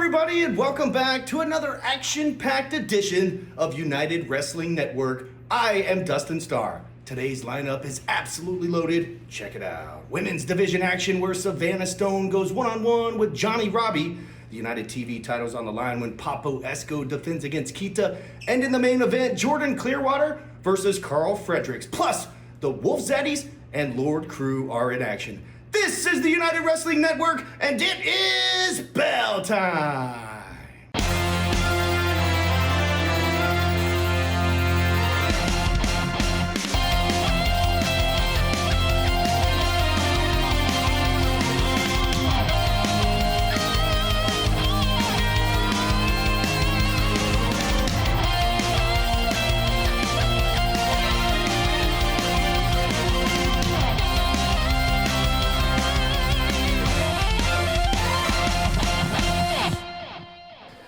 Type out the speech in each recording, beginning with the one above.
everybody, and welcome back to another action-packed edition of United Wrestling Network. I am Dustin Starr. Today's lineup is absolutely loaded. Check it out. Women's division action where Savannah Stone goes one-on-one with Johnny Robbie. The United TV title's on the line when Papo Esco defends against Kita. And in the main event, Jordan Clearwater versus Carl Fredericks. Plus, the Wolf Zaddies and Lord Crew are in action. This is the United Wrestling Network, and it is bell time!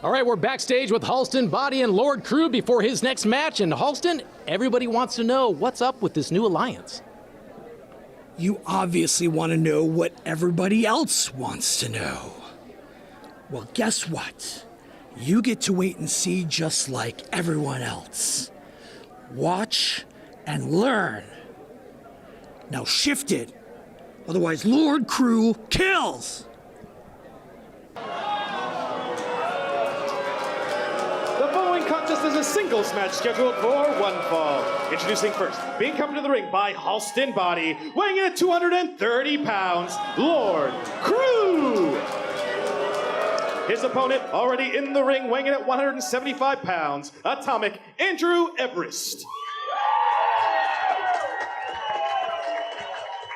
All right, we're backstage with Halston Body and Lord Crew before his next match. And Halston, everybody wants to know what's up with this new alliance. You obviously want to know what everybody else wants to know. Well, guess what? You get to wait and see just like everyone else. Watch and learn. Now shift it. Otherwise, Lord Crew kills. Contest is a singles match scheduled for one fall. Introducing first, being come to the ring by Halston Body, weighing in at 230 pounds, Lord Crew. His opponent, already in the ring, weighing in at 175 pounds, Atomic Andrew Everest.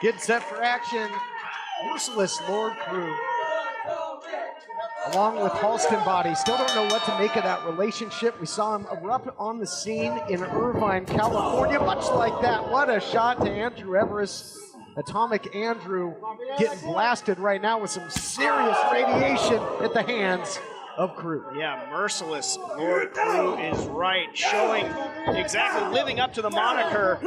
Getting set for action, merciless Lord Crew. Along with Halston Body. Still don't know what to make of that relationship. We saw him erupt on the scene in Irvine, California. Much like that, what a shot to Andrew Everest. Atomic Andrew getting blasted right now with some serious radiation at the hands of Crew. Yeah, merciless Lord Crew is right. Showing exactly, living up to the moniker.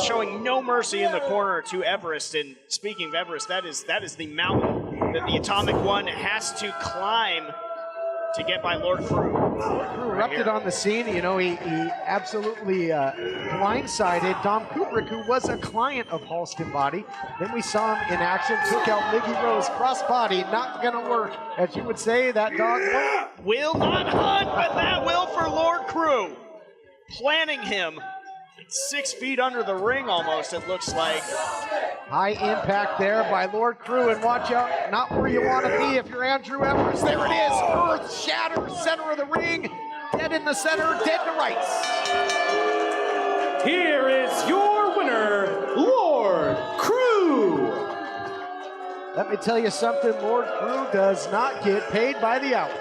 Showing no mercy in the corner to Everest. And speaking of Everest, that is the mountain that the Atomic One has to climb to get by Lord Crew. Lord Crew erupted on the scene. You know, he absolutely blindsided Dom Kubrick, who was a client of Halston Body. Then we saw him in action, took out Miggy Rose, crossbody, not gonna work. As you would say, that dog will not hunt, but that will for Lord Crew. Planning him 6 feet under the ring almost, it looks like. High impact there by Lord Crew, and watch out, not where you want to be if you're Andrew Everest. There it is, earth shatter, center of the ring, dead in the center, dead to rights. Here is your winner, Lord Crew. Let me tell you something, Lord Crew does not get paid by the hour.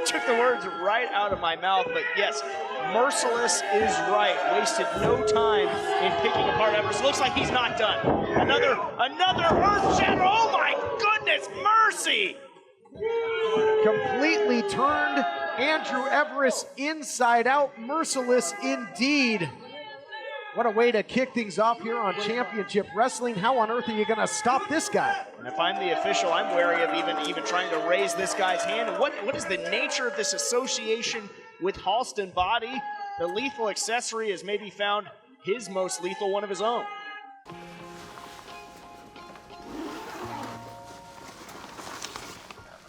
Took the words right out of my mouth, but yes, merciless is right. Wasted no time in picking apart Everest. Looks like he's not done. Another earth shatter. Oh my goodness, mercy! Completely turned Andrew Everest inside out. Merciless indeed. What a way to kick things off here on Championship Wrestling. How on earth are you going to stop this guy? And if I'm the official, I'm wary of even trying to raise this guy's hand. And what is the nature of this association with Halston Body? The lethal accessory has maybe found his most lethal one of his own.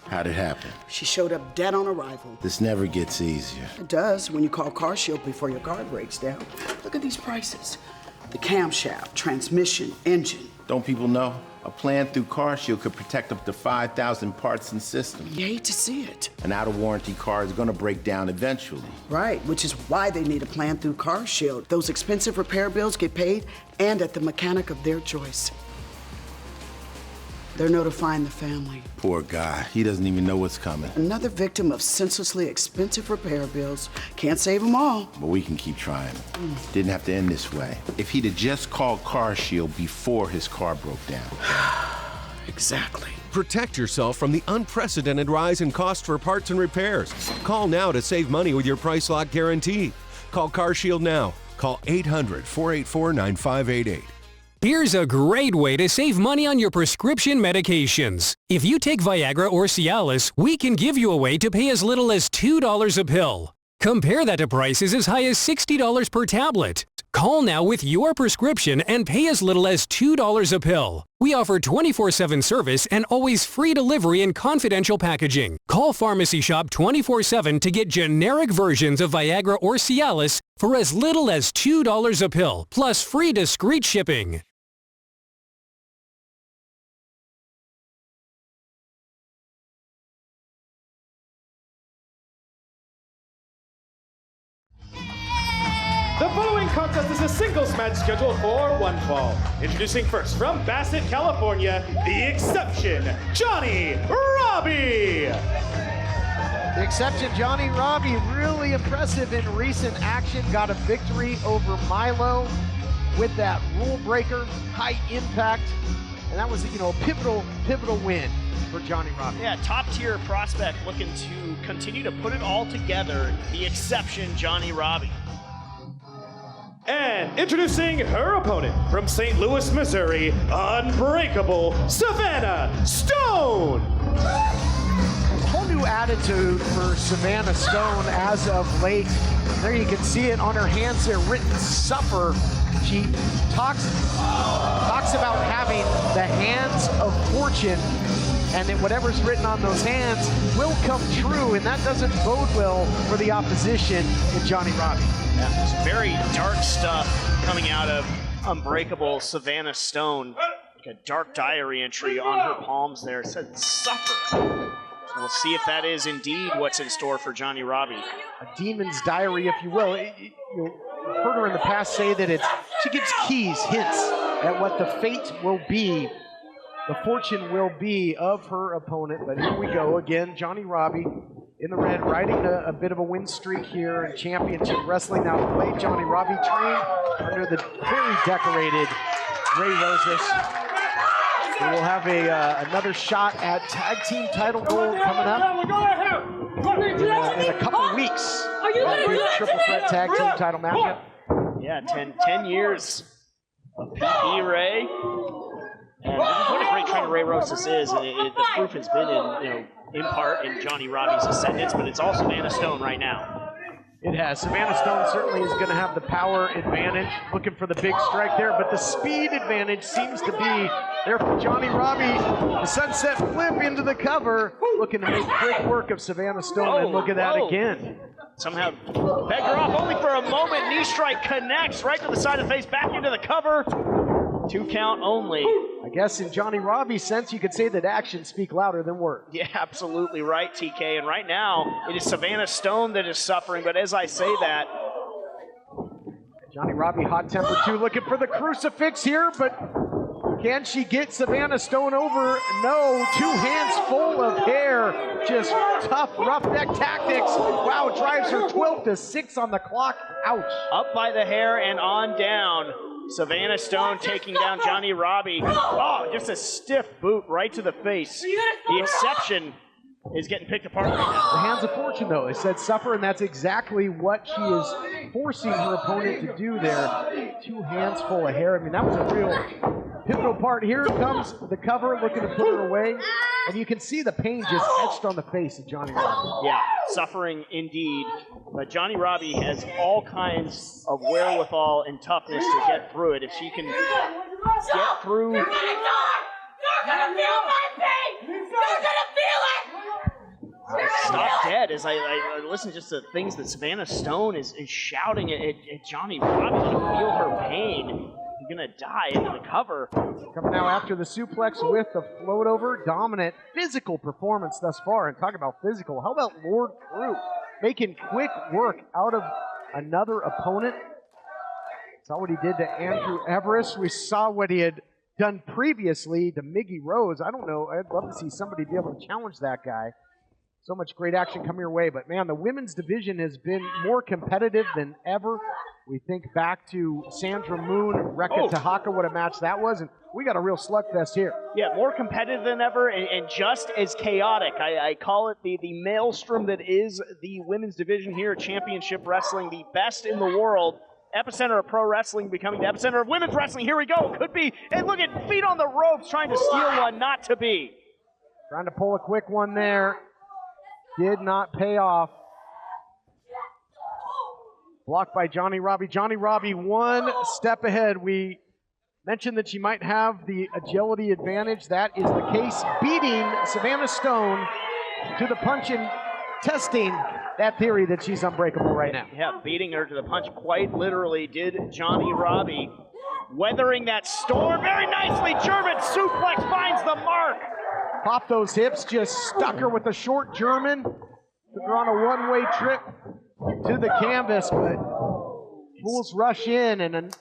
How'd it happen? She showed up dead on arrival. This never gets easier. It does when you call Car Shield before your car breaks down. Look at these prices. The camshaft, transmission, engine. Don't people know? A plan through Car Shield could protect up to 5,000 parts and systems. You hate to see it. An out-of-warranty car is gonna break down eventually. Right, which is why they need a plan through Car Shield. Those expensive repair bills get paid and at the mechanic of their choice. They're notifying the family. Poor guy. He doesn't even know what's coming. Another victim of senselessly expensive repair bills. Can't save them all. But we can keep trying. Didn't have to end this way. If he'd have just called Car Shield before his car broke down. Exactly. Protect yourself from the unprecedented rise in cost for parts and repairs. Call now to save money with your price lock guarantee. Call Car Shield now. Call 800-484-9588. Here's a great way to save money on your prescription medications. If you take Viagra or Cialis, we can give you a way to pay as little as $2 a pill. Compare that to prices as high as $60 per tablet. Call now with your prescription and pay as little as $2 a pill. We offer 24/7 service and always free delivery and confidential packaging. Call Pharmacy Shop 24/7 to get generic versions of Viagra or Cialis for as little as $2 a pill, plus free discreet shipping. The following contest is a singles match scheduled for one fall. Introducing first from Bassett, California, the Exception, Johnny Robbie. The Exception, Johnny Robbie, really impressive in recent action. Got a victory over Milo with that rule breaker, high impact, and that was, a pivotal win for Johnny Robbie. Yeah, top tier prospect looking to continue to put it all together. The Exception, Johnny Robbie. And introducing her opponent from St. Louis, Missouri, Unbreakable Savannah Stone. A whole new attitude for Savannah Stone as of late. There you can see it on her hands there, written suffer. She talks about having the hands of fortune, and that whatever's written on those hands will come true, and that doesn't bode well for the opposition in Johnny Robbie. Yeah, some very dark stuff coming out of Unbreakable Savannah Stone. Like a dark diary entry on her palms there. It said suffer. So we'll see if that is indeed what's in store for Johnny Robbie. A demon's diary, if you will. You've heard her in the past say that she gives keys, hints at what the fate will be, the fortune will be of her opponent. But here we go again, Johnny Robbie in the red, riding a bit of a win streak here in Championship Wrestling. Now the late Johnny Robbie trained under the very decorated Ray Rosas. We will have another shot at tag team title gold coming up in a couple weeks. Triple threat tag team title matchup. Yeah, 10 years of PP Ray. And what a great trainer Ray Rosas is, and the proof has been in part in Johnny Robbie's ascendance, but it's also Savannah Stone right now. It has. Savannah Stone certainly is going to have the power advantage, looking for the big strike there, but the speed advantage seems to be there for Johnny Robbie. The sunset flip into the cover, looking to make quick work of Savannah Stone, and look at that again. Somehow begged her off only for a moment. Knee strike connects right to the side of the face, back into the cover. 2 count only. I guess in Johnny Robbie's sense, you could say that actions speak louder than words. Yeah, absolutely right, TK. And right now, it is Savannah Stone that is suffering. But as I say that, Johnny Robbie hot tempered too, looking for the crucifix here, but can she get Savannah Stone over? No, 2 hands full of hair. Just tough roughneck tactics. Wow, drives her 12 to 6 on the clock. Ouch. Up by the hair and on down. Savannah Stone taking down Johnny Robbie. Oh, just a stiff boot right to the face. The Exception is getting picked apart right now. The hands of fortune, though. They said suffer, and that's exactly what she is forcing her opponent to do there. 2 hands full of hair. I mean, that was a real pivotal part. Here comes the cover, looking to put her away. And you can see the pain just etched on the face of Johnny Robbie. Yeah, suffering indeed. But Johnny Robbie has all kinds of wherewithal and toughness to get through it. If she can get through... You're gonna feel my pain! You're gonna feel it! Stop dead as I listen just to things that Savannah Stone is shouting at Johnny Robbie. Let him feel her pain. He's gonna die into the cover. Coming now after the suplex with the float over. Dominant physical performance thus far. And talk about physical. How about Lord Crew making quick work out of another opponent? Saw what he did to Andrew Everest. We saw what he had done previously to Miggy Rose. I don't know. I'd love to see somebody be able to challenge that guy. So much great action coming your way. But, man, the women's division has been more competitive than ever. We think back to Sandra Moon, Rekka Tahaka, what a match that was. And we got a real slugfest here. Yeah, more competitive than ever and just as chaotic. I call it the maelstrom that is the women's division here at Championship Wrestling, the best in the world. epicenter of pro wrestling becoming the epicenter of women's wrestling. Here we go. Could be. And look at feet on the ropes trying to steal one, not to be. Trying to pull a quick one there. Did not pay off. Blocked by Johnny Robbie. Johnny Robbie one step ahead. We mentioned that she might have the agility advantage. That is the case. Beating Savannah Stone to the punch and testing that theory that she's unbreakable right now. Yeah, beating her to the punch quite literally did Johnny Robbie. Weathering that storm very nicely. German suplex finds the mark. Pop those hips, just stuck her with a short German. They're on a one-way trip to the canvas, but Bulls rush in and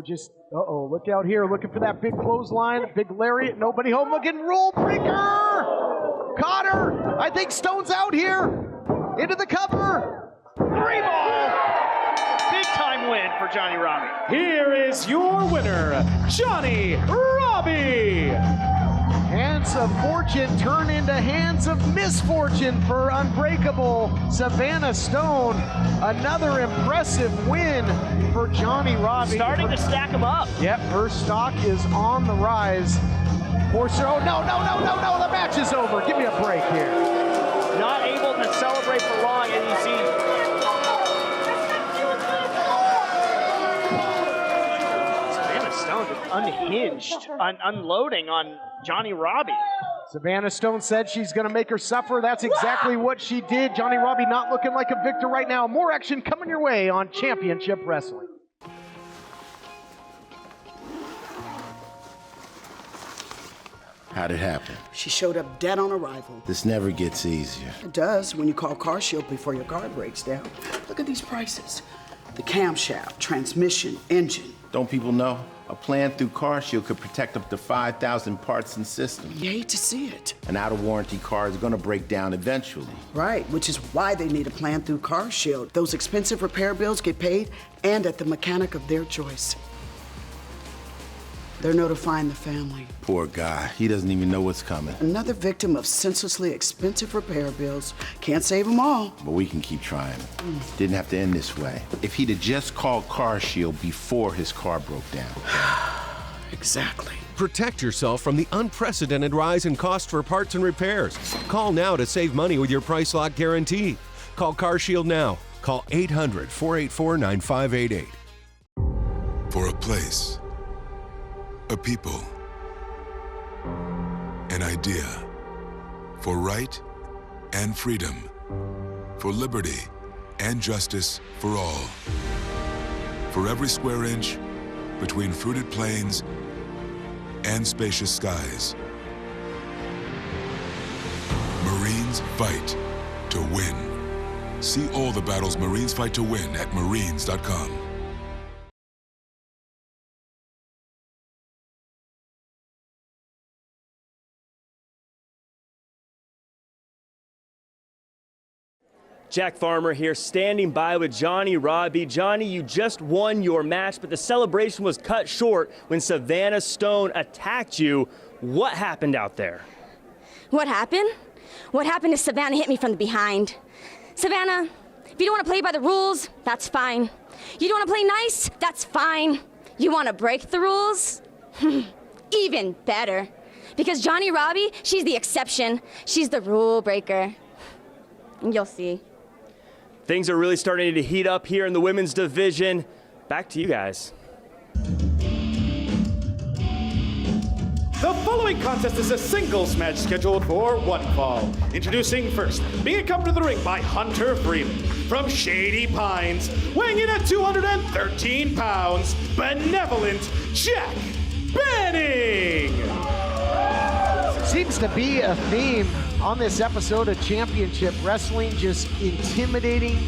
just, look out here, looking for that big clothesline, big lariat, nobody home, looking rule breaker! Caught her! I think Stone's out here! Into the cover! 3-ball! Big time win for Johnny Robbie. Here is your winner, Johnny Robbie. Hands of fortune turn into hands of misfortune for unbreakable Savannah Stone. Another impressive win for Johnny Robbie. Starting to stack them up. Yep, her stock is on the rise. Oh, no, the match is over. Give me a break here. Not able to celebrate for long, and you see Savannah Stone just unhinged, unloading on Johnny Robbie. Savannah Stone said she's going to make her suffer. That's exactly what she did. Johnny Robbie not looking like a victor right now. More action coming your way on Championship Wrestling. How'd it happen? She showed up dead on arrival. This never gets easier. It does when you call Car Shield before your car breaks down. Look at these prices. The camshaft, transmission, engine. Don't people know? A plan through Car Shield could protect up to 5,000 parts and systems. You hate to see it. An out-of-warranty car is gonna break down eventually. Right, which is why they need a plan through Car Shield. Those expensive repair bills get paid and at the mechanic of their choice. They're notifying the family. Poor guy, he doesn't even know what's coming. Another victim of senselessly expensive repair bills. Can't save them all. But we can keep trying. Didn't have to end this way. If he'd have just called Car Shield before his car broke down. Exactly. Protect yourself from the unprecedented rise in cost for parts and repairs. Call now to save money with your price lock guarantee. Call Car Shield now. Call 800-484-9588. For a place, a people, an idea, for right and freedom, for liberty and justice for all. For every square inch between fruited plains and spacious skies. Marines fight to win. See all the battles Marines fight to win at marines.com. Jack Farmer here, standing by with Johnny Robbie. Johnny, you just won your match, but the celebration was cut short when Savannah Stone attacked you. What happened out there? What happened? What happened is Savannah hit me from the behind. Savannah, if you don't want to play by the rules, that's fine. You don't want to play nice, that's fine. You want to break the rules? Even better. Because Johnny Robbie, she's the exception. She's the rule breaker. And you'll see. Things are really starting to heat up here in the women's division. Back to you guys. The following contest is a singles match scheduled for one fall. Introducing first, being accompanied to the ring by Hunter Freeman. From Shady Pines, weighing in at 213 pounds, Benevolent Jack Banning. Seems to be a theme on this episode of Championship Wrestling, just intimidating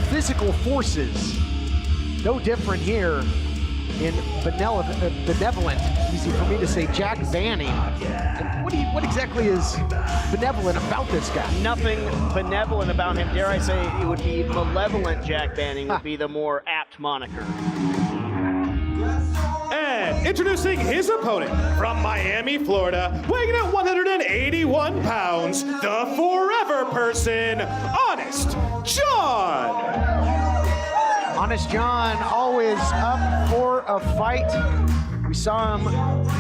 physical forces. No different here in Benevolent. Easy for me to say, Jack Banning. What exactly is benevolent about this guy? Nothing benevolent about him. Dare I say it would be malevolent Jack Banning would be the more apt moniker. And introducing his opponent from Miami, Florida, weighing in at 181 pounds, the forever person, Honest John. Honest John always up for a fight. We saw him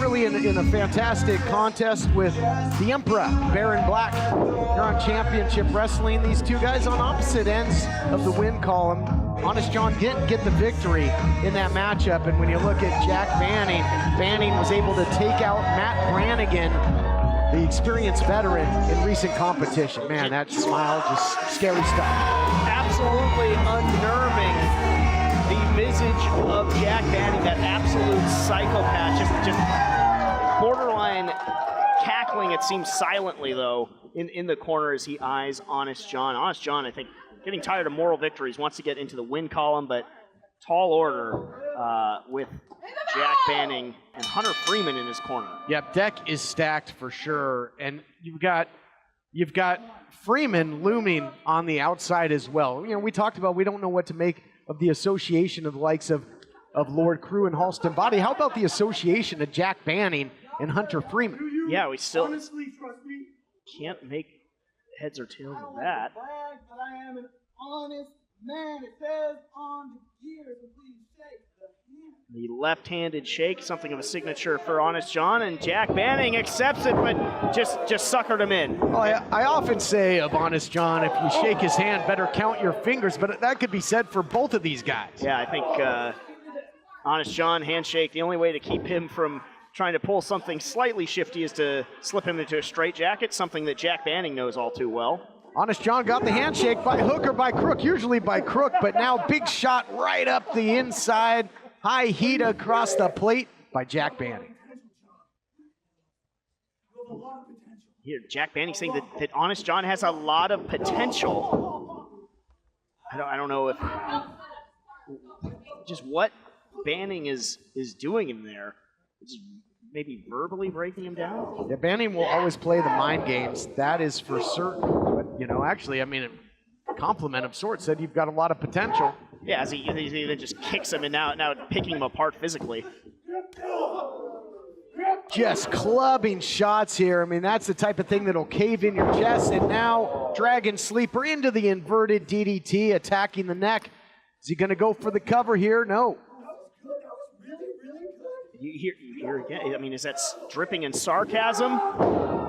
really in a fantastic contest with the Emperor, Baron Black, here on Championship Wrestling. These two guys on opposite ends of the win column. Honest John didn't get the victory in that matchup, and when you look at Jack Banning, Banning was able to take out Matt Brannigan, the experienced veteran in recent competition. Man, that smile, just scary stuff. Absolutely unnerving. The visage of Jack Banning, that absolute psychopath, just borderline cackling, it seems silently though, in the corner as he eyes Honest John. Honest John, I think, getting tired of moral victories, wants to get into the win column, but tall order with Jack Banning and Hunter Freeman in his corner. Yep, deck is stacked for sure, and you've got Freeman looming on the outside as well. You know, we talked about we don't know what to make of the association of the likes of Lord Crew and Halston Body. How about the association of Jack Banning and Hunter Freeman? Yeah, we still can't make heads or tails of that. I am an honest man. It says on the gear, so please shake the hand. The left-handed shake, something of a signature for Honest John, and Jack Banning accepts it, but just suckered him in. Well, I often say of Honest John, if you shake his hand, better count your fingers, but that could be said for both of these guys. Yeah, I think Honest John, handshake, the only way to keep him from trying to pull something slightly shifty is to slip him into a straitjacket, something that Jack Banning knows all too well. Honest John got the handshake by hook or by crook, usually by crook, but now big shot right up the inside. High heat across the plate by Jack Banning. Here, Jack Banning saying that Honest John has a lot of potential. I don't know if just what Banning is doing in there. Just maybe verbally breaking him down. Yeah, Banning will always play the mind games. That is for certain. But you know, actually, I mean, a compliment of sorts said you've got a lot of potential. Yeah, as he then just kicks him and now picking him apart physically. Just clubbing shots here. I mean, that's the type of thing that'll cave in your chest. And now Dragon Sleeper into the inverted DDT, attacking the neck. Is he going to go for the cover here? No. You hear again. I mean, is that dripping in sarcasm?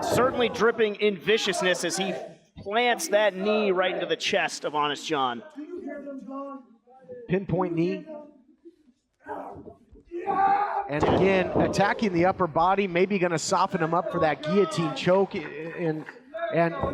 Certainly dripping in viciousness as he plants that knee right into the chest of Honest John. Pinpoint knee. And again, attacking the upper body, maybe going to soften him up for that guillotine choke. And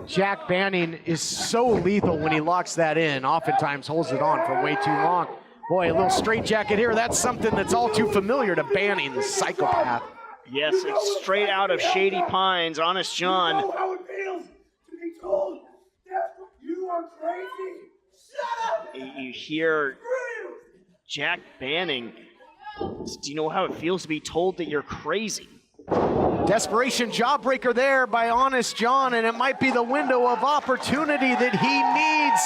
Jack Banning is so lethal when he locks that in, oftentimes holds it on for way too long. Boy, a little straitjacket here. That's something that's all too familiar to Banning, the psychopath. Yes, it's straight out of Shady Pines. Honest John. You know how it feels to be told that you are crazy. Shut up! You hear Jack Banning. Do you know how it feels to be told that you're crazy? Desperation jawbreaker there by Honest John, and it might be the window of opportunity that he needs.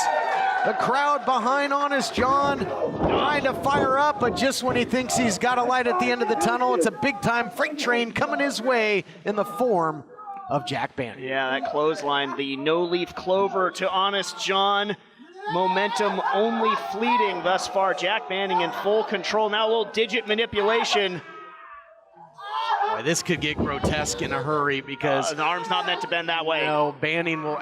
The crowd behind Honest John trying to fire up, but just when he thinks he's got a light at the end of the tunnel, it's a big-time freight train coming his way in the form of Jack Banning. Yeah, that clothesline, the no-leaf clover to Honest John. Momentum only fleeting thus far. Jack Banning in full control. Now a little digit manipulation. Boy, this could get grotesque in a hurry because the arm's not meant to bend that way. No, Banning will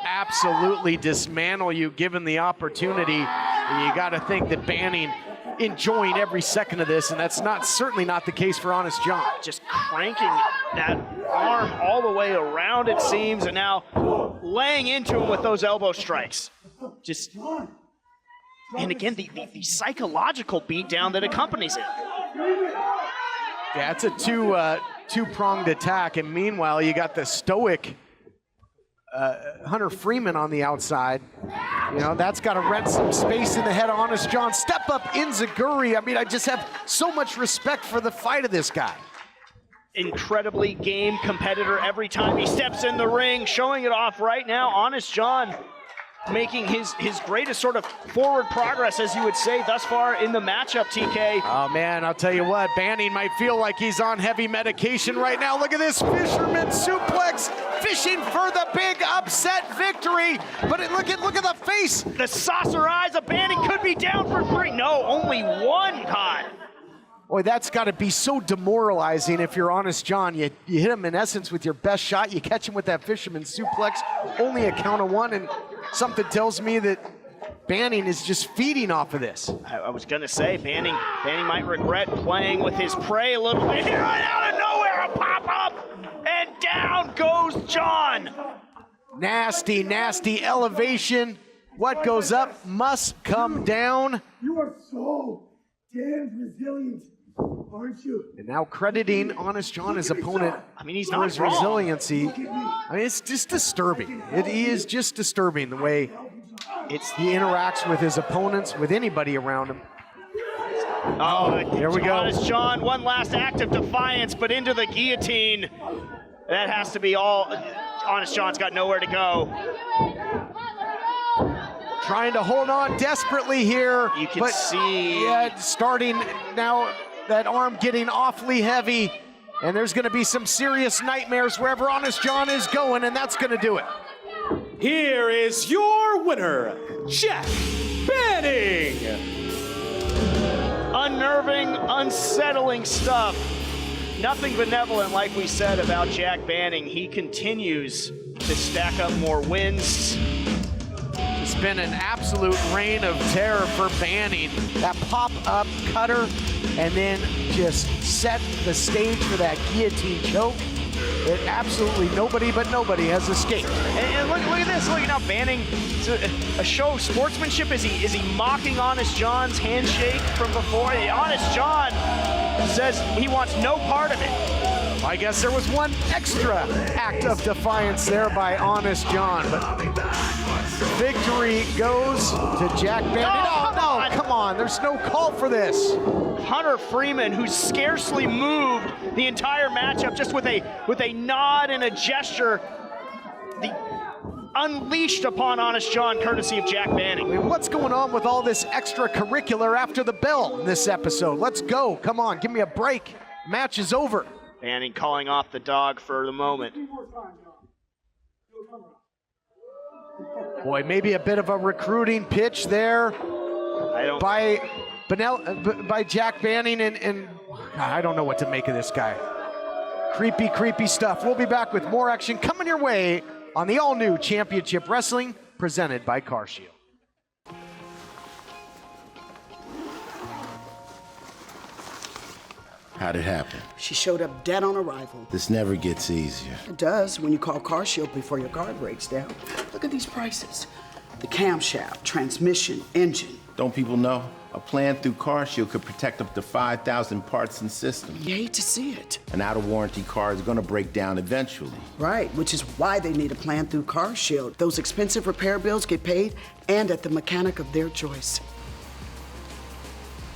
absolutely dismantle you given the opportunity. And you got to think that Banning enjoying every second of this, and that's certainly not the case for Honest John. Just cranking that arm all the way around, it seems, and now laying into him with those elbow strikes. And again, the psychological beatdown that accompanies it. Yeah, it's a two-pronged attack, and meanwhile, you got the stoic Hunter Freeman on the outside. You know, that's got to rent some space in the head of Honest John. Step up Inzaguri. I mean, I just have so much respect for the fight of this guy. Incredibly game competitor every time he steps in the ring, showing it off right now. Honest John making his greatest sort of forward progress, as you would say, thus far in the matchup, TK. Oh, man, I'll tell you what, Banning might feel like he's on heavy medication right now. Look at this fisherman suplex, fishing for the big upset. upset victory, but look at the face. The saucer eyes of Banning could be down for 3. No, only 1 caught. Boy, that's got to be so demoralizing if you're Honest John. You hit him in essence with your best shot. You catch him with that fisherman suplex, only a count of 1, and something tells me that Banning is just feeding off of this. I was gonna say, Banning might regret playing with his prey a little bit here. Out of nowhere, a pop-up, and down goes John. Nasty, nasty elevation. What goes up must come down. You are so damn resilient, aren't you? And now crediting Honest John, his opponent, I mean, he's for not his wrong. resiliency. I mean, it's just disturbing. It is just disturbing the way he interacts with his opponents, with anybody around him. Oh, here we go. Honest John, one last act of defiance, but into the guillotine. That has to be all. Honest John's got nowhere to go. Trying to hold on desperately here. You can see. Yeah, starting now, that arm getting awfully heavy, and there's gonna be some serious nightmares wherever Honest John is going, and that's gonna do it. Here is your winner, Jack Banning. Unnerving, unsettling stuff. Nothing benevolent, like we said about Jack Banning. He continues to stack up more wins. It's been an absolute reign of terror for Banning. That pop-up cutter, and then just set the stage for that guillotine choke. It absolutely nobody has escaped. And look at this. Look at now, Banning. It's a show of sportsmanship. Is he mocking Honest John's handshake from before? Honest John says he wants no part of it. I guess there was one extra act of defiance there by Honest John, but victory goes to Jack Banning. Oh, no, come on, there's no call for this. Hunter Freeman, who scarcely moved the entire matchup, just with a nod and a gesture, unleashed upon Honest John, courtesy of Jack Banning. I mean, what's going on with all this extracurricular after the bell in this episode? Let's go, come on, give me a break. Match is over. Banning calling off the dog for the moment. Boy, maybe a bit of a recruiting pitch there by Jack Banning, and I don't know what to make of this guy. Creepy, creepy stuff. We'll be back with more action coming your way on the all-new Championship Wrestling presented by CarShield. How'd it happen? She showed up dead on arrival. This never gets easier. It does when you call CarShield before your car breaks down. Look at these prices. The camshaft, transmission, engine. Don't people know? A plan through CarShield could protect up to 5,000 parts and systems. You hate to see it. An out-of-warranty car is gonna break down eventually. Right, which is why they need a plan through CarShield. Those expensive repair bills get paid and at the mechanic of their choice.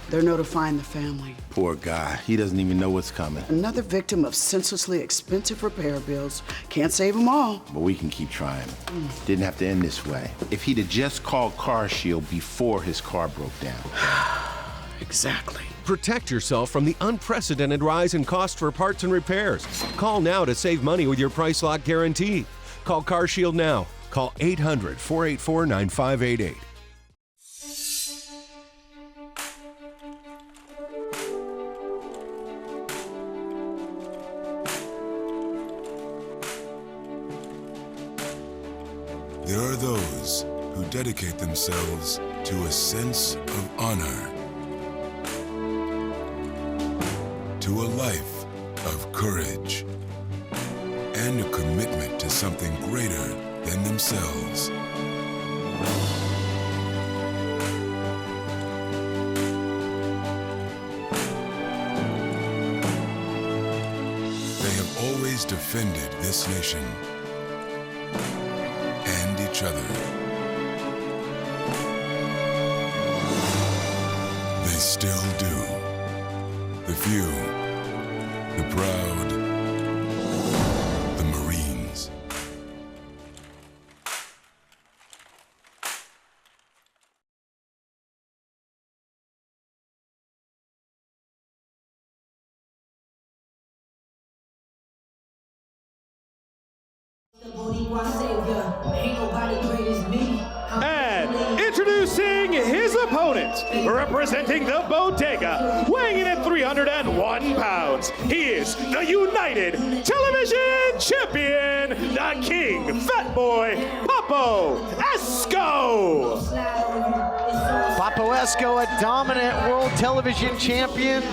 They're notifying the family. Poor guy. He doesn't even know what's coming. Another victim of senselessly expensive repair bills. Can't save them all. But we can keep trying. Didn't have to end this way. If he'd have just called CarShield before his car broke down. Exactly. Protect yourself from the unprecedented rise in cost for parts and repairs. Call now to save money with your price lock guarantee. Call CarShield now. Call 800-484-9588. There are those who dedicate themselves to a sense of honor, to a life of courage, and a commitment to something greater than themselves. They have always defended this nation and each other. They still do. The few, the proud, the Marines. The Boricua Savior. And introducing his opponent, representing the Bodega, weighing in at 301 pounds, he is the United Television Champion, the King Fat Boy, Papo Esco. Papo Esco, a dominant world television champion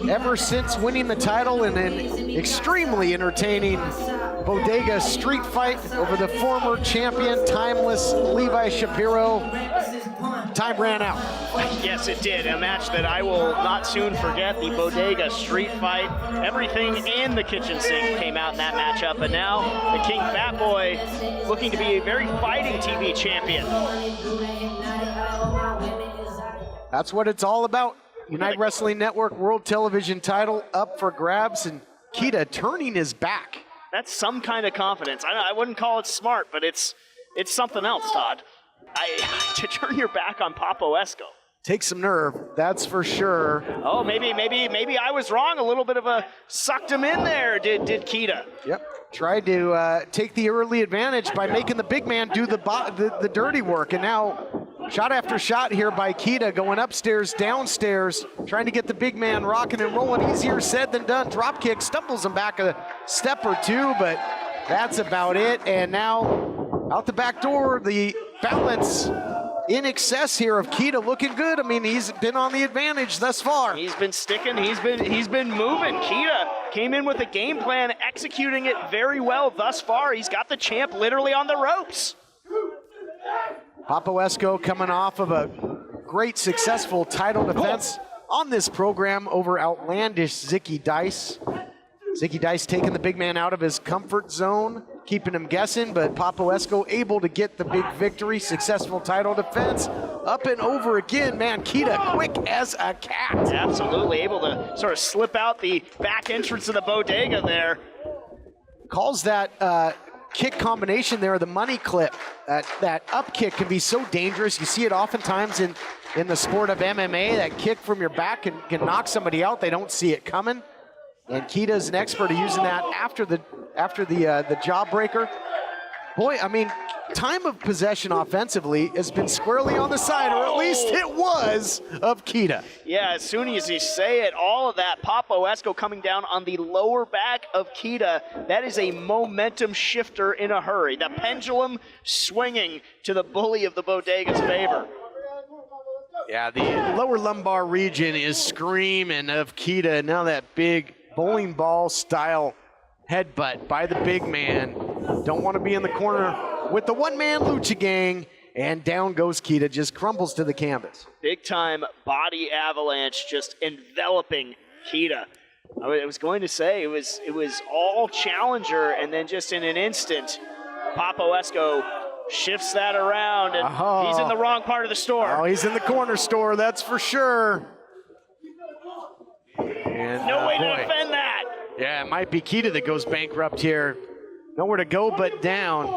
ever since winning the title in an extremely entertaining Bodega street fight over the former champion, timeless Levi Shapiro. Time ran out. Yes, it did. A match that I will not soon forget, the Bodega street fight. Everything in the kitchen sink came out in that matchup, and now the King Fat Boy looking to be a very fighting TV champion. That's what it's all about. United Wrestling Network World Television title up for grabs, and Kita turning his back. That's some kind of confidence. I wouldn't call it smart, but it's something else, Todd. To turn your back on Papo Esco. Takes some nerve, that's for sure. Oh, maybe I was wrong. A little bit of a sucked him in there, did Kita. Yep, tried to take the early advantage by making the big man do the dirty work, and now shot after shot here by Kita, going upstairs, downstairs, trying to get the big man rocking and rolling. Easier said than done. Drop kick stumbles him back a step or two, but that's about it. And now out the back door, the balance in excess here of Kita looking good. I mean, he's been on the advantage thus far. He's been sticking, he's been moving. Kita came in with a game plan, executing it very well thus far. He's got the champ literally on the ropes. Papo Esco coming off of a great successful title defense on this program over outlandish Zicky Dice. Zicky Dice taking the big man out of his comfort zone, keeping him guessing, but Papo Esco able to get the big victory, successful title defense. Up and over again, man, Kita quick as a cat. Absolutely, able to sort of slip out the back entrance of the Bodega there. Calls that kick combination there, the money clip. That up kick can be so dangerous. You see it oftentimes in the sport of MMA. That kick from your back can knock somebody out. They don't see it coming. And Kita's an expert at using that after the jawbreaker. Boy, I mean, time of possession offensively has been squarely on the side, or at least it was, of Kita. Yeah, as soon as you say it, all of that, Papo Esco coming down on the lower back of Kita, that is a momentum shifter in a hurry. The pendulum swinging to the bully of the Bodega's favor. Yeah, the lower lumbar region is screaming of Kita. Now that big bowling ball style headbutt by the big man. Don't want to be in the corner with the one-man Lucha Gang, and down goes Kita, just crumbles to the canvas. Big time body avalanche just enveloping Kita. I was going to say it was all challenger, and then just in an instant, Papo Esco shifts that around, and he's in the wrong part of the store. Oh, he's in the corner store, that's for sure. And, no way to defend that. Yeah, it might be Kita that goes bankrupt here. Nowhere to go but down.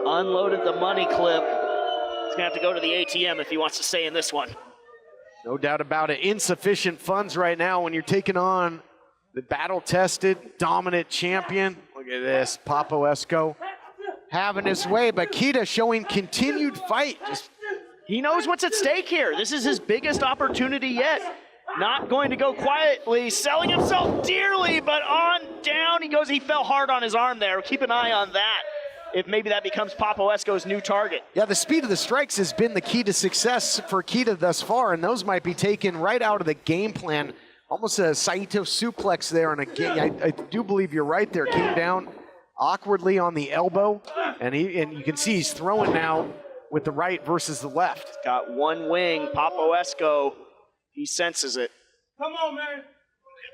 Unloaded the money clip. He's gonna have to go to the ATM if he wants to stay in this one. No doubt about it. Insufficient funds right now when you're taking on the battle-tested, dominant champion. Look at this, Papo Esco having his way, but Kita showing continued fight. He knows what's at stake here. This is his biggest opportunity yet. Not going to go quietly, selling himself dearly, but on down he goes. He fell hard on his arm there. Keep an eye on that, if maybe that becomes Papo Esco's new target. Yeah, the speed of the strikes has been the key to success for Kita thus far, and those might be taken right out of the game plan. Almost a Saito suplex there, and I do believe you're right there. Came down awkwardly on the elbow, and you can see he's throwing now with the right versus the left. Got one wing, Papo Esco. He senses it. Come on, man.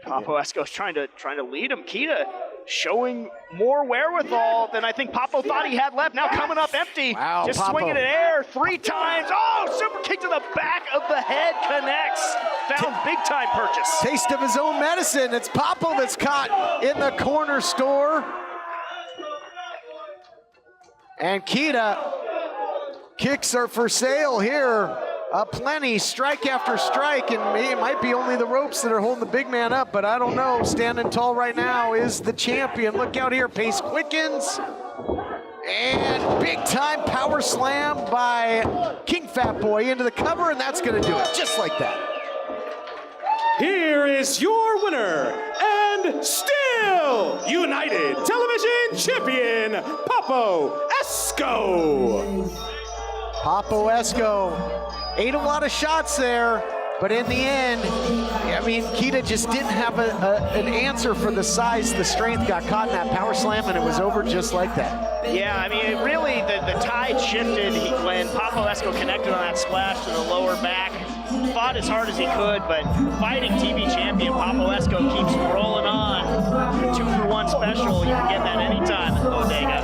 Papo Esco's trying to lead him. Kita showing more wherewithal than I think Papo thought he had left. Now coming up empty. Wow, just Papo. swinging in air 3 times. Oh, super kick to the back of the head connects. Found big time purchase. Taste of his own medicine. It's Papo that's caught in the corner store. And Kita, kicks are for sale here. Plenty, strike after strike, and it might be only the ropes that are holding the big man up, but I don't know. Standing tall right now is the champion. Look out here, pace quickens. And big time power slam by King Fat Boy into the cover, and that's gonna do it, just like that. Here is your winner, and still United Television Champion, Papo Esco. Papo Esco ate a lot of shots there, but in the end, I mean, Kita just didn't have an answer for the size, the strength, got caught in that power slam, and it was over just like that. Yeah, I mean, it really, the tide shifted when Papo Esco connected on that splash to the lower back. Fought as hard as he could, but fighting TV champion Papo Esco keeps rolling on. 2-for-1 special, you can get that anytime at Bodega.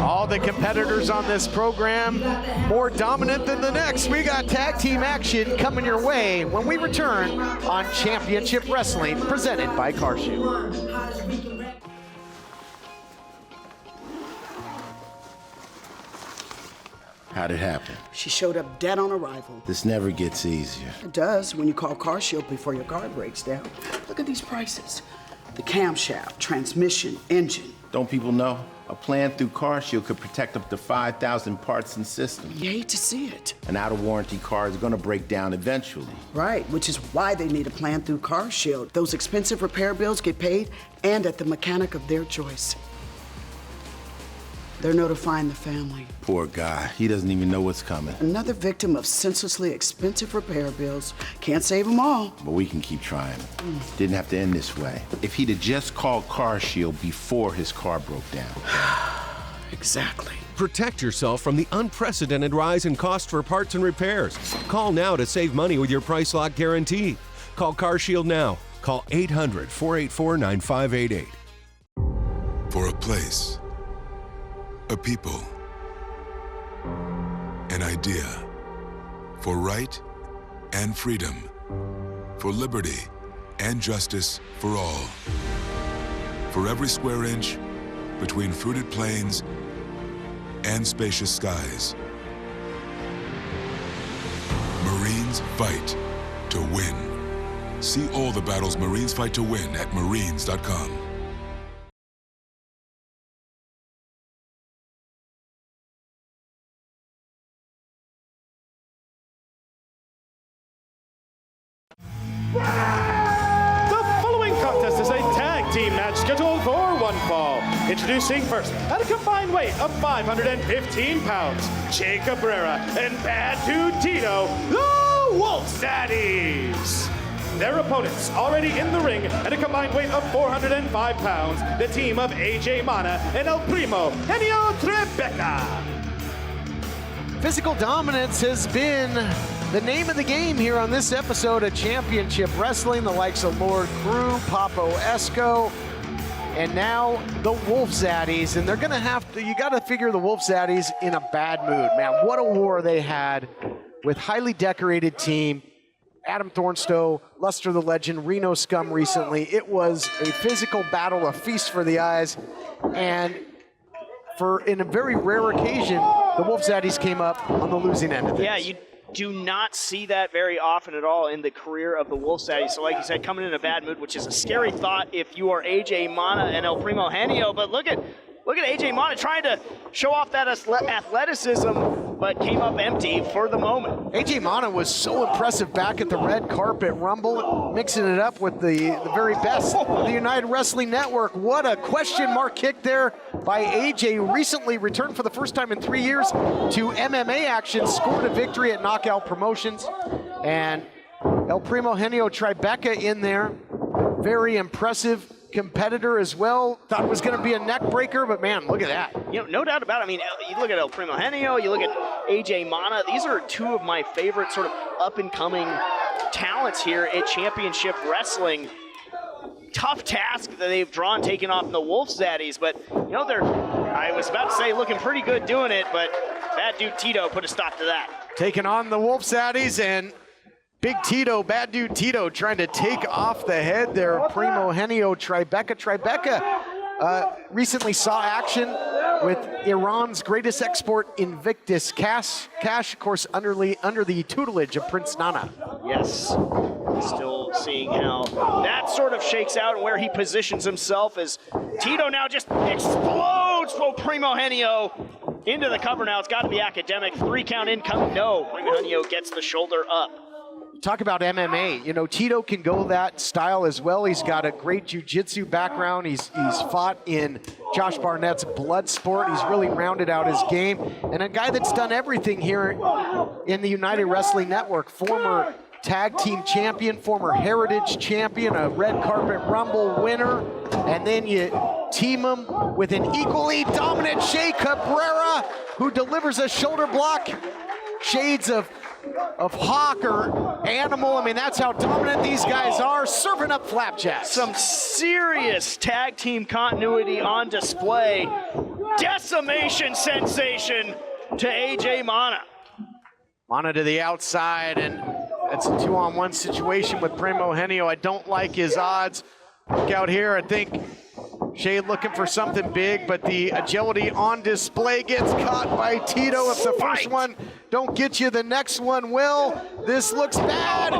All the competitors on this program more dominant than the next. We got tag team action coming your way when we return on Championship Wrestling, presented by CarShield. How'd it happen? She showed up dead on arrival. This never gets easier. It does when you call CarShield before your car breaks down. Look at these prices. The camshaft, transmission, engine. Don't people know? A plan through CarShield could protect up to 5,000 parts and systems. You hate to see it. An out-of-warranty car is gonna break down eventually. Right, which is why they need a plan through CarShield. Those expensive repair bills get paid and at the mechanic of their choice. They're notifying the family. Poor guy, he doesn't even know what's coming. Another victim of senselessly expensive repair bills. Can't save them all. But we can keep trying. Didn't have to end this way. If he'd have just called CarShield before his car broke down. Exactly. Protect yourself from the unprecedented rise in cost for parts and repairs. Call now to save money with your price lock guarantee. Call CarShield now. Call 800-484-9588. For a place, a people, an idea, for right and freedom, for liberty and justice for all. For every square inch between fruited plains and spacious skies. Marines fight to win. See all the battles Marines fight to win at marines.com. The following contest is a tag team match scheduled for one fall. Introducing first, at a combined weight of 515 pounds, Jake Cabrera and Bad Dude Tito, the Wolf Daddies. Their opponents already in the ring at a combined weight of 405 pounds, the team of AJ Mana and El Primo Henio Tribeca. Physical dominance has been the name of the game here on this episode of Championship Wrestling. The likes of Lord Crew, Papo Esco, and now the Wolf Zaddies. And they're gonna have to, you gotta figure the Wolf Zaddies in a bad mood. Man, what a war they had with highly decorated team. Adam Thornstowe, Luster the Legend, Reno Scum recently. It was a physical battle, a feast for the eyes. And in a very rare occasion, the Wolf Zaddies came up on the losing end of things. Yeah, you do not see that very often at all in the career of the Wolf Zaddies. So like you said, coming in a bad mood, which is a scary thought if you are AJ Mana and El Primo Henio. But look at AJ Mana trying to show off that athleticism, but came up empty for the moment. AJ Mana was so impressive back at the Red Carpet Rumble, mixing it up with the very best of the United Wrestling Network. What a question mark kick there by AJ, who recently returned for the first time in 3 years to MMA action, scored a victory at Knockout Promotions. And El Primo Henio Tribeca in there, very impressive competitor as well. Thought it was going to be a neck breaker, but man, look at that. You know, no doubt about it. I mean, you look at El Primo Henio, you look at AJ Mana. These are two of my favorite sort of up-and-coming talents here at Championship Wrestling. Tough task that they've taken off the Wolf Zaddies, but you know, I was about to say looking pretty good doing it, but Bad Dude Tito put a stop to that. Taking on the Wolf Zaddies, and Big Tito, Bad Dude Tito, trying to take off the head there. Primo Henio Tribeca. Tribeca recently saw action with Iran's greatest export, Invictus Cash, of course, under the tutelage of Prince Nana. Yes, still seeing how that sort of shakes out and where he positions himself as Tito now just explodes. Well, Primo Henio into the cover now. It's got to be Academic. 3 count incoming. No, Primo Henio gets the shoulder up. Talk about MMA. You know, Tito can go that style as well. He's got a great jiu-jitsu background. He's fought in Josh Barnett's blood sport. He's really rounded out his game. And a guy that's done everything here in the United Wrestling Network. Former tag team champion, former heritage champion, a red carpet rumble winner. And then you team him with an equally dominant Shea Cabrera, who delivers a shoulder block. Shades of hawk or animal. I mean, that's how dominant these guys are, serving up flapjacks. Some serious tag team continuity on display. Decimation sensation to AJ Mana. Mana to the outside, and that's a 2-on-1 situation with Primo Henio. I don't like his odds. Look out here, I think Shea looking for something big, but the agility on display gets caught by Tito. If the first one don't get you, the next one will. This looks bad.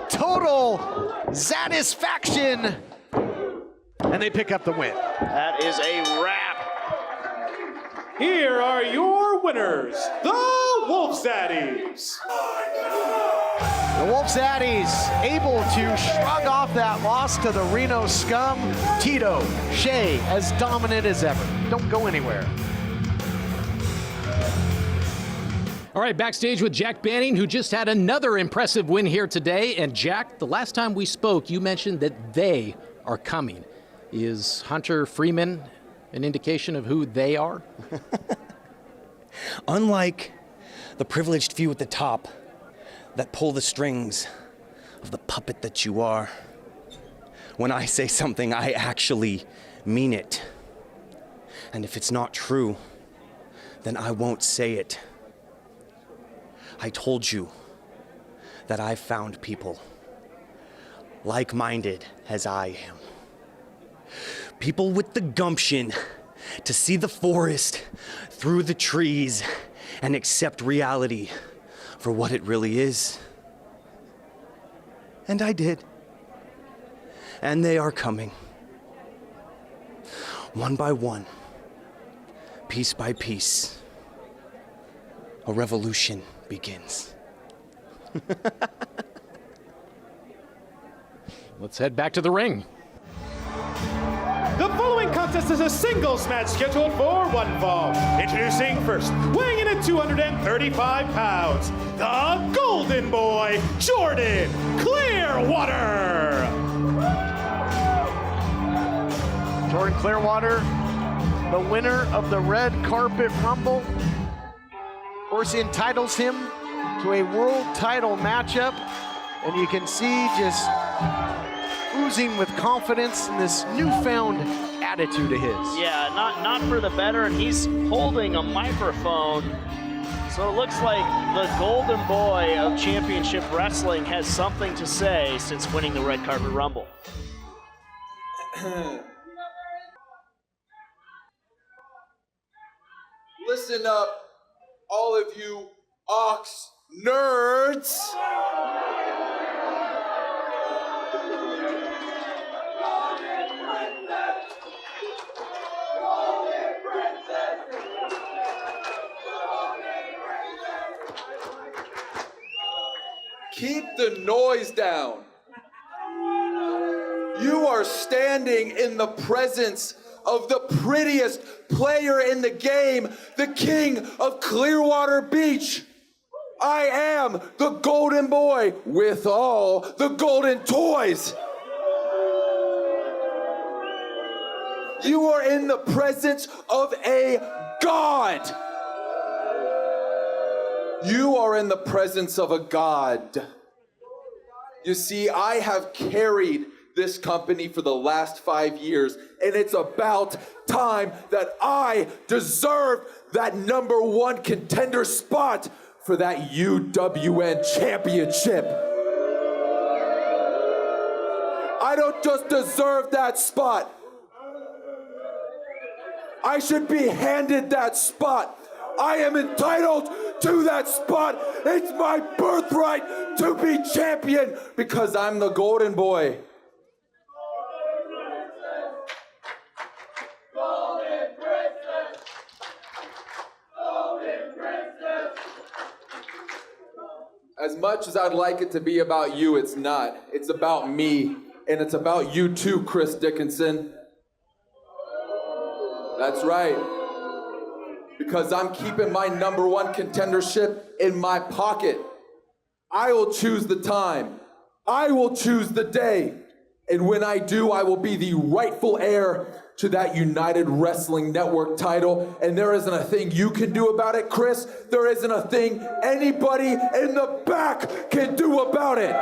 Total satisfaction. And they pick up the win. That is a wrap. Here are your winners, the Wolf Zaddies. The Wolf Zaddies able to shrug off that loss to the Reno Scum. Tito, Shea, as dominant as ever. Don't go anywhere. All right, backstage with Jack Banning, who just had another impressive win here today. And Jack, the last time we spoke, you mentioned that they are coming. Is Hunter Freeman an indication of who they are? Unlike the privileged few at the top that pull the strings of the puppet that you are, when I say something, I actually mean it. And if it's not true, then I won't say it. I told you that I found people like-minded as I am. People with the gumption to see the forest through the trees and accept reality for what it really is. And I did. And they are coming. One by one, piece by piece, a revolution begins. Let's head back to the ring. The following contest is a singles match scheduled for one fall. Introducing first, weighing in at 235 pounds, the Golden Boy, Jordan Clearwater. Jordan Clearwater, the winner of the Red Carpet Rumble, of course, entitles him to a world title matchup. And you can see just oozing with confidence in this newfound attitude of his. Yeah, not for the better, and he's holding a microphone. So it looks like the Golden Boy of Championship Wrestling has something to say since winning the Red Carpet Rumble. Listen up, all of you Ox nerds. Keep the noise down. You are standing in the presence of the prettiest player in the game, the king of Clearwater Beach. I am the Golden Boy with all the golden toys. You are in the presence of a god. You are in the presence of a god. You see, I have carried this company for the last 5 years, and it's about time that I deserve that #1 contender spot for that UWN Championship. I don't just deserve that spot. I should be handed that spot. I am entitled to that spot. It's my birthright to be champion because I'm the Golden Boy. As much as I'd like it to be about you, it's not. It's about me, and it's about you too, Chris Dickinson. That's right. Because I'm keeping my #1 contendership in my pocket. I will choose the time. I will choose the day. And when I do, I will be the rightful heir to that United Wrestling Network title. And there isn't a thing you can do about it, Chris. There isn't a thing anybody in the back can do about it.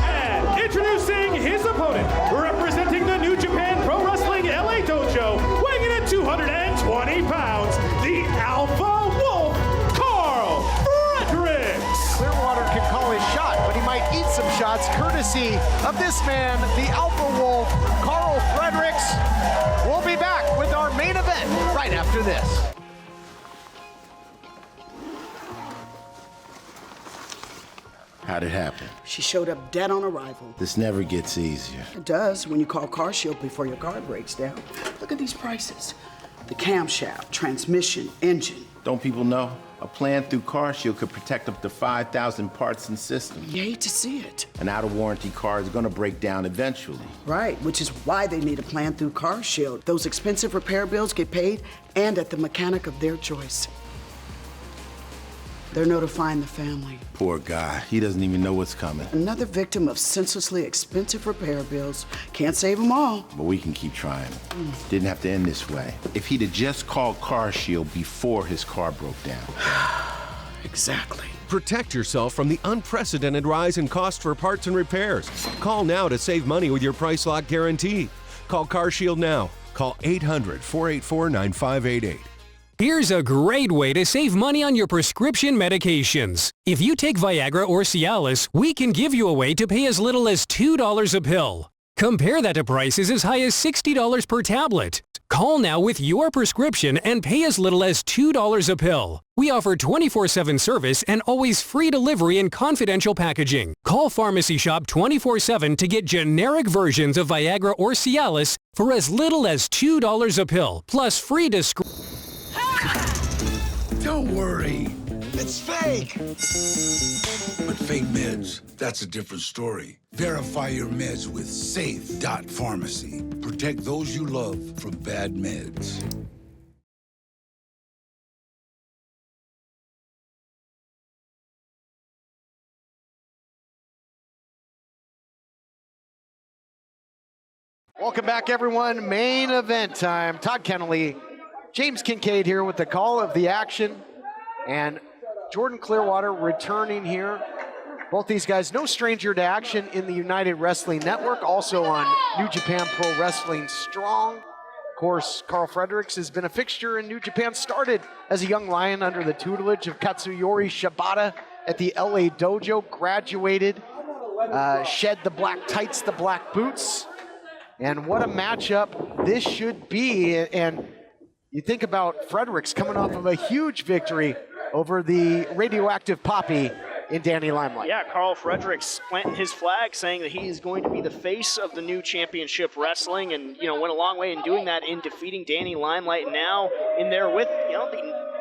And introducing his opponent, representing the New Japan Pro Wrestling LA Dojo, weighing in at 220 pounds, the Alpha Wolf, Carl Fredericks. Clearwater can call his shot, but he might eat some shots courtesy of this man, the Alpha Wolf, Carl Fredericks. We'll be back with our main event right after this. How'd it happen? She showed up dead on arrival. This never gets easier. It does when you call CarShield before your car breaks down. Look at these prices. The camshaft, transmission, engine. Don't people know? A plan through CarShield could protect up to 5,000 parts and systems. You hate to see it. An out-of-warranty car is gonna break down eventually. Right, which is why they need a plan through CarShield. Those expensive repair bills get paid and at the mechanic of their choice. They're notifying the family. Poor guy, he doesn't even know what's coming. Another victim of senselessly expensive repair bills. Can't save them all. But we can keep trying. Didn't have to end this way. If he'd have just called CarShield before his car broke down. Exactly. Protect yourself from the unprecedented rise in cost for parts and repairs. Call now to save money with your price lock guarantee. Call CarShield now. Call 800-484-9588. Here's a great way to save money on your prescription medications. If you take Viagra or Cialis, we can give you a way to pay as little as $2 a pill. Compare that to prices as high as $60 per tablet. Call now with your prescription and pay as little as $2 a pill. We offer 24/7 service and always free delivery and confidential packaging. Call Pharmacy Shop 24/7 to get generic versions of Viagra or Cialis for as little as $2 a pill, plus free Don't worry, it's fake. But fake meds, that's a different story. Verify your meds with Safe.Pharmacy. Protect those you love from bad meds. Welcome back, everyone. Main event time. Todd Kennelly, James Kincaid here with the call of the action. And Jordan Clearwater returning here. Both these guys, no stranger to action in the United Wrestling Network, also on New Japan Pro Wrestling Strong. Of course, Carl Fredericks has been a fixture in New Japan, started as a young lion under the tutelage of Katsuyori Shibata at the LA Dojo, graduated, shed the black tights, the black boots. And what a matchup this should be. And you think about Fredericks coming off of a huge victory over the radioactive Poppy in Danny Limelight. Yeah, Carl Fredericks planting his flag, saying that he is going to be the face of the new Championship Wrestling, and went a long way in doing that in defeating Danny Limelight. And now in there with,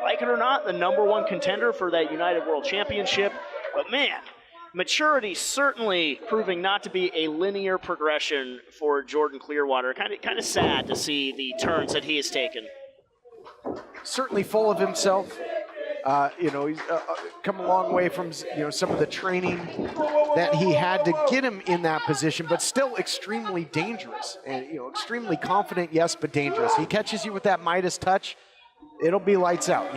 like it or not, the #1 contender for that United World Championship. But man, maturity certainly proving not to be a linear progression for Jordan Clearwater. Kind of sad to see the turns that he has taken. Certainly full of himself. He's come a long way from some of the training that he had to get him in that position, but still extremely dangerous and extremely confident, yes, but dangerous. He catches you with that Midas touch, it'll be lights out.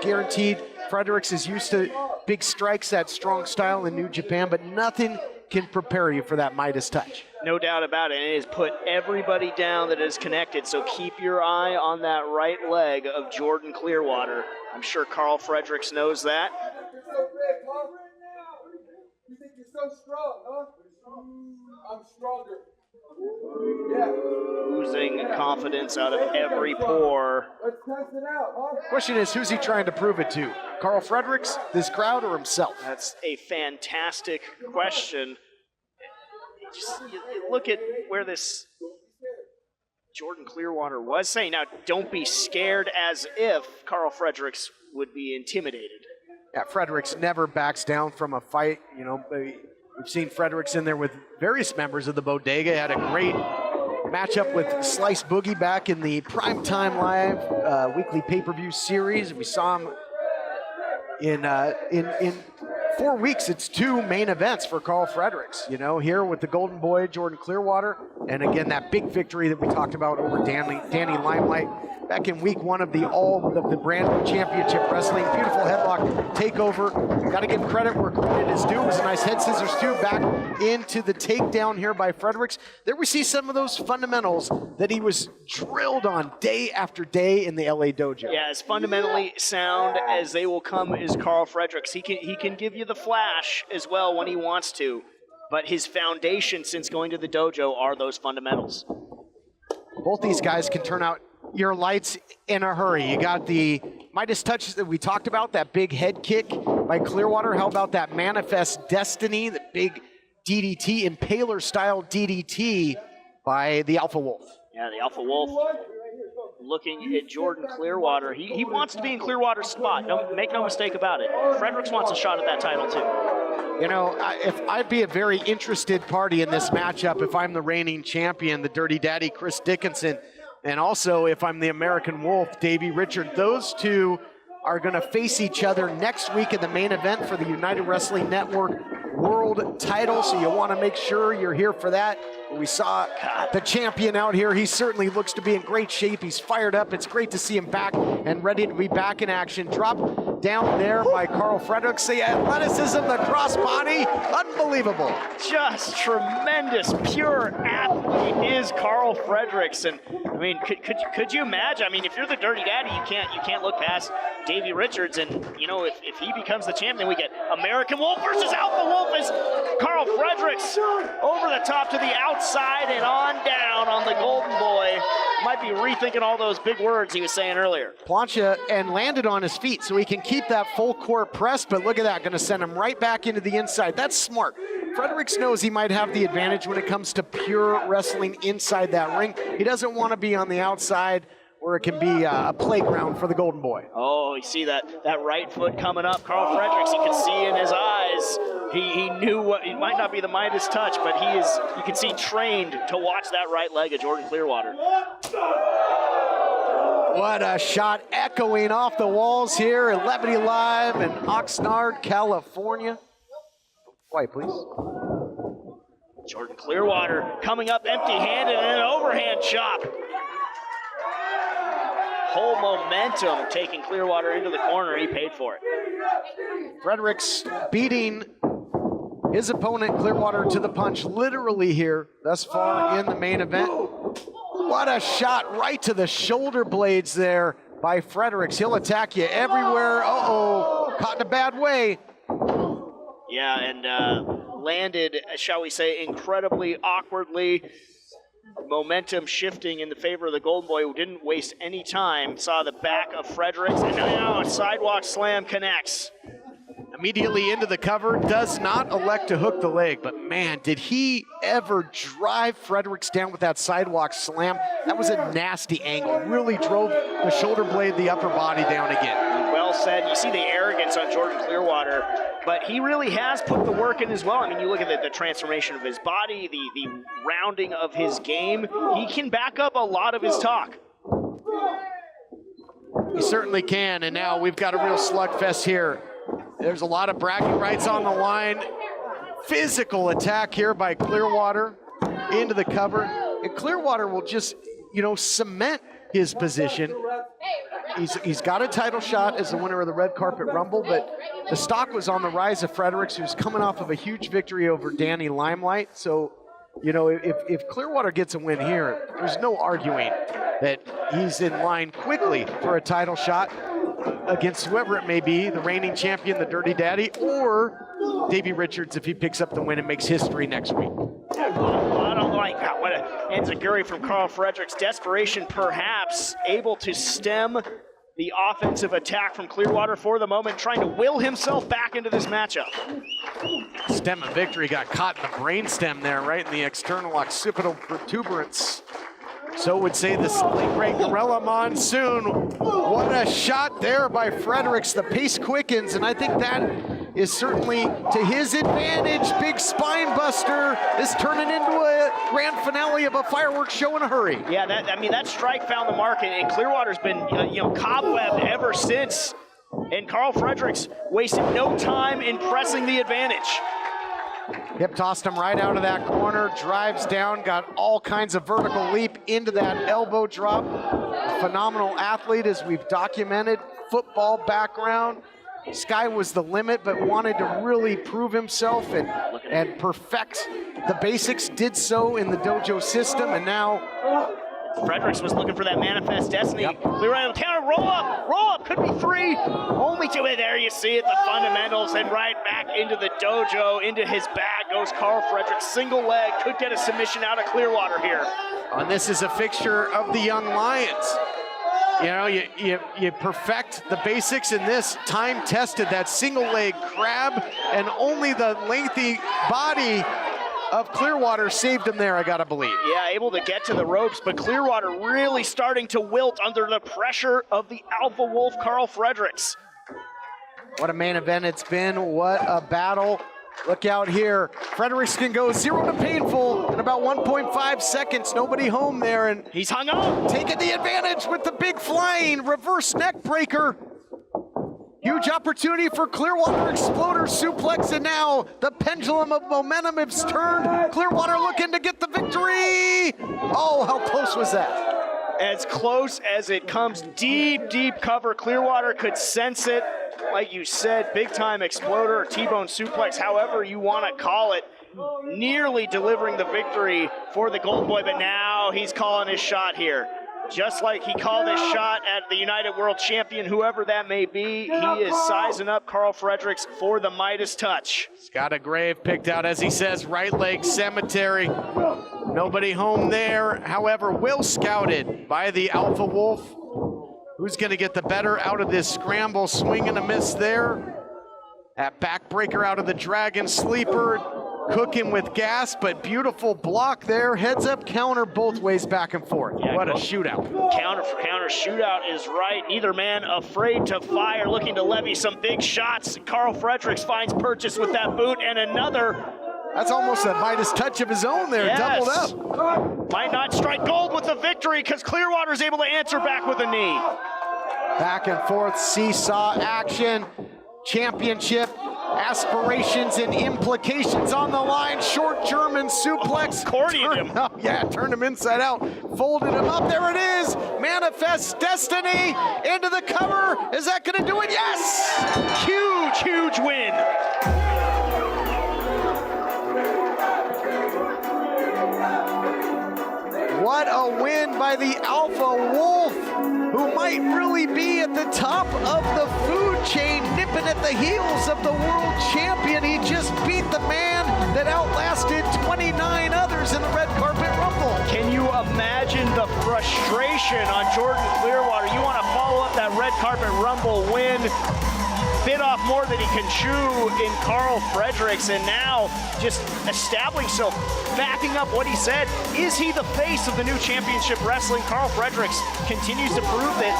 Guaranteed. Fredericks is used to big strikes, that strong style in New Japan, but nothing can prepare you for that Midas touch. No doubt about it. And it has put everybody down that is connected. So keep your eye on that right leg of Jordan Clearwater. I'm sure Carl Fredericks knows that. You think you're so strong, huh? I'm stronger. Oozing confidence out of every pore. Let's test it out, huh? Question is, who's he trying to prove it to? Carl Fredericks, this crowd, or himself? That's a fantastic question. You look at where this Jordan Clearwater was saying. Now, don't be scared, as if Carl Fredericks would be intimidated. Yeah, Fredericks never backs down from a fight. You know, we've seen Fredericks in there with various members of the Bodega. Had a great matchup with Slice Boogie back in the Primetime Live weekly pay-per-view series. We saw him in 4 weeks. It's 2 main events for Carl Fredericks. You know, here with the Golden Boy, Jordan Clearwater, and again that big victory that we talked about over Danny Limelight back in week 1 of the brand new Championship Wrestling. Beautiful headlock takeover. Got to give credit where credit is due. It was a nice head scissors too. Back into the takedown here by Fredericks. There we see some of those fundamentals that he was drilled on day after day in the LA dojo. Yeah, as fundamentally sound as they will come is Carl Fredericks. He can give you the flash as well when he wants to, but his foundation since going to the dojo are those fundamentals. Both these guys can turn out your lights in a hurry. You got the Midas touches that we talked about, that big head kick by Clearwater. How about that Manifest Destiny, the big DDT, Impaler style DDT by the Alpha Wolf. Yeah, the Alpha Wolf looking at Jordan Clearwater. He wants to be in Clearwater's spot. Make no mistake about it. Fredericks wants a shot at that title too. You know, if I'd be a very interested party in this matchup if I'm the reigning champion, the Dirty Daddy Chris Dickinson, and also if I'm the American Wolf, Davey Richard. Those two are going to face each other next week in the main event for the United Wrestling Network World title, so you want to make sure you're here for that. We saw the champion out here. He certainly looks to be in great shape. He's fired up. It's great to see him back and ready to be back in action. Drop down there by Carl Fredericks. The athleticism, the crossbody, unbelievable. Just tremendous, pure athlete is Carl Fredericks. And I mean, could you imagine? I mean, if you're the Dirty Daddy, you can't look past Davey Richards. And you know, if he becomes the champion, we get American Wolf versus Alpha Wolf as Carl Fredericks over the top to the outside and on down on the Golden Boy. Might be rethinking all those big words he was saying earlier. Plancha and landed on his feet so he can keep that full court press, but look at that, gonna send him right back into the inside. That's smart. Fredericks knows he might have the advantage when it comes to pure wrestling inside that ring. He doesn't want to be on the outside where it can be a playground for the Golden Boy. Oh, you see that right foot coming up. Carl Fredericks, you can see in his eyes, he knew what, it might not be the Midas touch, but he is, you can see, trained to watch that right leg of Jordan Clearwater. What a shot echoing off the walls here at Levity Live in Oxnard, California. Quiet, please. Jordan Clearwater coming up empty-handed and an overhand chop. Whole momentum taking Clearwater into the corner. He paid for it. Fredericks beating his opponent Clearwater to the punch literally here thus far in the main event. What a shot right to the shoulder blades there by Fredericks. He'll attack you everywhere. Uh-oh, caught in a bad way. Yeah, and landed, shall we say, incredibly awkwardly. Momentum shifting in the favor of the Golden Boy, who didn't waste any time. Saw the back of Fredericks, and now a sidewalk slam connects. Immediately into the cover, does not elect to hook the leg, but man, did he ever drive Fredericks down with that sidewalk slam. That was a nasty angle, really drove the shoulder blade, the upper body down again. Well said. You see the arrogance on Jordan Clearwater, but he really has put the work in as well. I mean, you look at the transformation of his body, the rounding of his game. He can back up a lot of his talk. He certainly can, and now we've got a real slugfest here. There's a lot of bragging rights on the line. Physical attack here by Clearwater into the cover. And Clearwater will just, cement his position. He's got a title shot as the winner of the Red Carpet Rumble, but the stock was on the rise of Fredericks, who's coming off of a huge victory over Danny Limelight. So, if Clearwater gets a win here, there's no arguing that he's in line quickly for a title shot against whoever it may be, the reigning champion, the Dirty Daddy, or Davey Richards if he picks up the win and makes history next week. I don't like that. What an enziguri from Carl Fredericks. Desperation perhaps able to stem the offensive attack from Clearwater for the moment, trying to will himself back into this matchup. Stem of victory got caught in the brainstem there, right in the external occipital protuberance. So would say the late great Gorilla Monsoon. What a shot there by Fredericks. The pace quickens, and I think that is certainly to his advantage. Big spine buster. This turning into a grand finale of a fireworks show in a hurry. Yeah, that strike found the market, and Clearwater's been cobwebbed ever since. And Carl Fredericks wasted no time in pressing the advantage. Hip tossed him right out of that corner, drives down, got all kinds of vertical leap into that elbow drop. A phenomenal athlete, as we've documented, football background. Sky was the limit, but wanted to really prove himself and perfect the basics. Did so in the dojo system, and now Fredericks was looking for that manifest destiny. Clearwater counter, roll up, could be 3. Only 2. There you see it, the fundamentals, and right back into the dojo, into his bag goes Carl Fredericks. Single leg, could get a submission out of Clearwater here. And this is a fixture of the Young Lions. You know, you perfect the basics in this, time tested, that single leg crab, and only the lengthy body of Clearwater saved him there, I gotta believe. Yeah, able to get to the ropes, but Clearwater really starting to wilt under the pressure of the Alpha Wolf, Carl Fredericks. What a main event it's been, what a battle. Look out here, Fredericks can go 0 to painful in about 1.5 seconds. Nobody home there, and he's hung up. Taking the advantage with the big flying reverse neck breaker. Huge opportunity for Clearwater, exploder suplex, and now the pendulum of momentum has turned. Clearwater looking to get the victory. Oh, how close was that? As close as it comes. Deep, deep cover. Clearwater could sense it. Like you said, big time exploder or T-bone suplex, however you want to call it. Nearly delivering the victory for the Gold Boy, but now he's calling his shot here. Just like he called his shot at the United World Champion, whoever that may be, he is sizing up Carl Fredericks for the Midas touch. He's got a grave picked out, as he says, right leg cemetery. Nobody home there, however, well scouted by the Alpha Wolf. Who's gonna get the better out of this scramble? Swing and a miss there. That backbreaker out of the Dragon Sleeper. Cooking with gas, but beautiful block there. Heads up counter both ways, back and forth. Yeah, what a shootout. Counter for counter shootout is right. Neither man afraid to fire, looking to levy some big shots. Carl Fredericks finds purchase with that boot, and another. That's almost a Midas touch of his own there, doubled up. Might not strike gold with the victory, because Clearwater's able to answer back with a knee. Back and forth seesaw action. Championship aspirations and implications on the line. Short German suplex. Accordioned him. Oh, yeah, turned him inside out. Folded him up. There it is. Manifest destiny into the cover. Is that going to do it? Yes! Huge, huge win. What a win by the Alpha Wolf, who might really be at the top of the food chain, nipping at the heels of the world champion. He just beat the man that outlasted 29 others in the red carpet rumble. Can you imagine the frustration on Jordan Clearwater? You want to follow up that red carpet rumble win, bit off more than he can chew in Carl Fredericks, and now just establishing himself, backing up what he said. Is he the face of the new championship wrestling? Carl Fredericks continues to prove that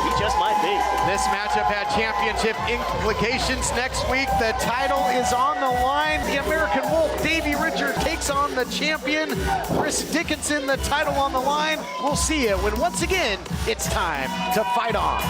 he just might be. This matchup had championship implications. Next week, the title is on the line. The American Wolf, Davey Richard, takes on the champion, Chris Dickinson, the title on the line. We'll see you when once again, it's time to fight on.